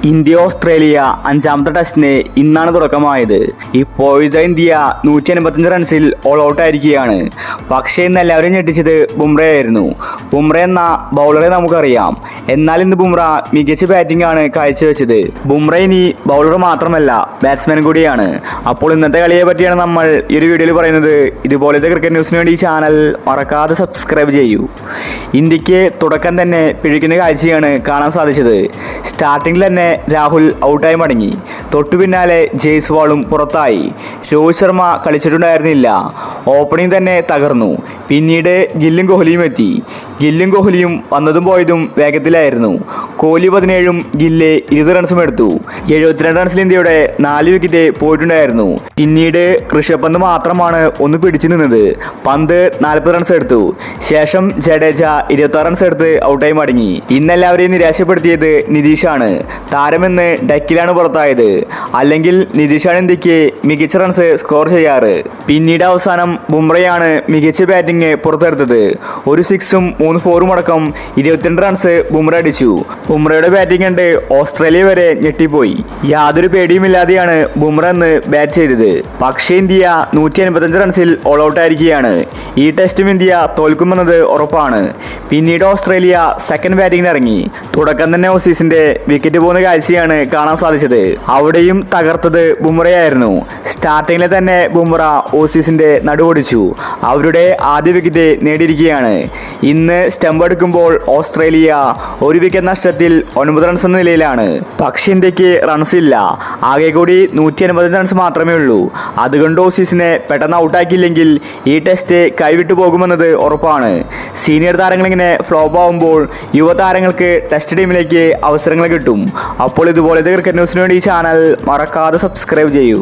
India Australia അഞ്ചാമത്തെ ടെസ്റ്റിന് ഇന്നാണ് തുടക്കമായത്. ഇപ്പോഴത്തെ ഇന്ത്യ 185 റൺസിൽ ഓൾ ഔട്ട് ആയിരിക്കുകയാണ്. പക്ഷേ ഇന്ന് എല്ലാവരും ഞെട്ടിച്ചത് ബുംറയായിരുന്നു. ബുംറ എന്ന ബൗളറെ നമുക്കറിയാം. എന്നാൽ ഇന്ന് ബുംറ മികച്ച ബാറ്റിംഗ് ആണ് കാഴ്ചവെച്ചത്. ബുംറ ഇനി ബൗളർ മാത്രമല്ല ബാറ്റ്സ്മാൻ കൂടിയാണ്. അപ്പോൾ ഇന്നത്തെ കളിയെ പറ്റിയാണ് നമ്മൾ ഈ ഒരു വീഡിയോയിൽ പറയുന്നത്. ഇതുപോലത്തെ ക്രിക്കറ്റ് ന്യൂസിന് വേണ്ടി ഈ ചാനൽ മറക്കാതെ സബ്സ്ക്രൈബ് ചെയ്യൂ. ഇന്ത്യക്ക് തുടക്കം തന്നെ പിഴയ്ക്കുന്ന കാഴ്ചയാണ് കാണാൻ സാധിച്ചത്. സ്റ്റാർട്ടിങ്ങിൽ തന്നെ രാഹുൽ ഔട്ടായി മടങ്ങി. തൊട്ടു പിന്നാലെ ജയ്സ്വാളും പുറത്തായി. രോഹിത് ശർമ്മ കളിച്ചിട്ടുണ്ടായിരുന്നില്ല. ഓപ്പണിംഗ് തന്നെ തകർന്നു. പിന്നീട് ഗില്ലും കോഹ്ലിയും എത്തി. ഗില്ലും കോഹ്ലിയും വന്നതും പോയതും വേഗത്തിലായിരുന്നു. കോഹ്ലി 17ഉം ഗില്ല് 20 റൺസും എടുത്തു. 72 റൺസിൽ ഇന്ത്യയുടെ 4 വിക്കറ്റ് പോയിട്ടുണ്ടായിരുന്നു. പിന്നീട് ഋഷഭ് പന്ത് മാത്രമാണ് ഒന്ന് പിടിച്ചു നിന്നത്. പന്ത് 40 റൺസ് എടുത്തു. ശേഷം ജഡേജ 26 റൺസ് എടുത്ത് ഔട്ടായി മടങ്ങി. ഇന്നെല്ലാവരെയും നിരാശപ്പെടുത്തിയത് നിതീഷാണ്. താരമെന്ന് ഡക്കിലാണ് പുറത്തായത്. അല്ലെങ്കിൽ നിതീഷാണ് ഇന്ത്യക്ക് മികച്ച റൺസ് സ്കോർ ചെയ്യാറ്. പിന്നീട് അവസാനം ബുംറയാണ് മികച്ച ബാറ്റിംഗ് പുറത്തെടുത്തത്. ഒരു 6ഉം 3 4ഉം അടക്കം 22 റൺസ് ബുംറ അടിച്ചു. ബുംറയുടെ ബാറ്റിംഗ് കണ്ട് ഓസ്ട്രേലിയ വരെ ഞെട്ടിപ്പോയി. യാതൊരു പേടിയുമില്ലാതെയാണ് ബുംറ എന്ന് ബാറ്റ് ചെയ്തത്. പക്ഷേ ഇന്ത്യ 185 റൺസിൽ ഓൾ ഔട്ട് ആയിരിക്കുകയാണ്. ഈ ടെസ്റ്റും ഇന്ത്യ തോൽക്കുമെന്നത് ഉറപ്പാണ്. പിന്നീട് ഓസ്ട്രേലിയ സെക്കൻഡ് ബാറ്റിംഗിന് ഇറങ്ങി. തുടക്കം തന്നെ ഓസീസിന്റെ വിക്കറ്റ് പോകുന്ന കാഴ്ചയാണ് കാണാൻ സാധിച്ചത്. അവിടെയും തകർത്തത് ബുംറയായിരുന്നു. സ്റ്റാർട്ടിങ്ങിലെ തന്നെ ബുംറ ഓസീസിന്റെ നടുവൊടിച്ചു. അവരുടെ ആദ്യ വിക്കറ്റ് നേടിയിരിക്കുകയാണ്. ഇന്ന് സ്റ്റംപ് എടുക്കുമ്പോൾ ഓസ്ട്രേലിയ ഒരു വിക്കറ്റ് നഷ്ടത്തിൽ 9 റൺസ് എന്ന നിലയിലാണ്. പക്ഷേ ഇന്ത്യക്ക് റൺസ് ഇല്ല. ആകെ കൂടി 185 റൺസ് മാത്രമേ ഉള്ളൂ. അതുകൊണ്ട് ഓസീസിനെ പെട്ടെന്ന് ഔട്ടാക്കിയില്ലെങ്കിൽ ഈ ടെസ്റ്റ് കൈവിട്ടു പോകുമെന്നത് ഉറപ്പാണ്. സീനിയർ താരങ്ങൾ ഇങ്ങനെ ഫ്ലോപ്പ് ആവുമ്പോൾ യുവതാരങ്ങൾക്ക് ടെസ്റ്റ് ടീമിലേക്ക് അവസരങ്ങൾ കിട്ടും. അപ്പോൾ ഇതുപോലത്തെ ക്രിക്കറ്റ് ന്യൂസിന് വേണ്ടി ഈ ചാനൽ മറക്കാതെ സബ്സ്ക്രൈബ് ചെയ്യൂ.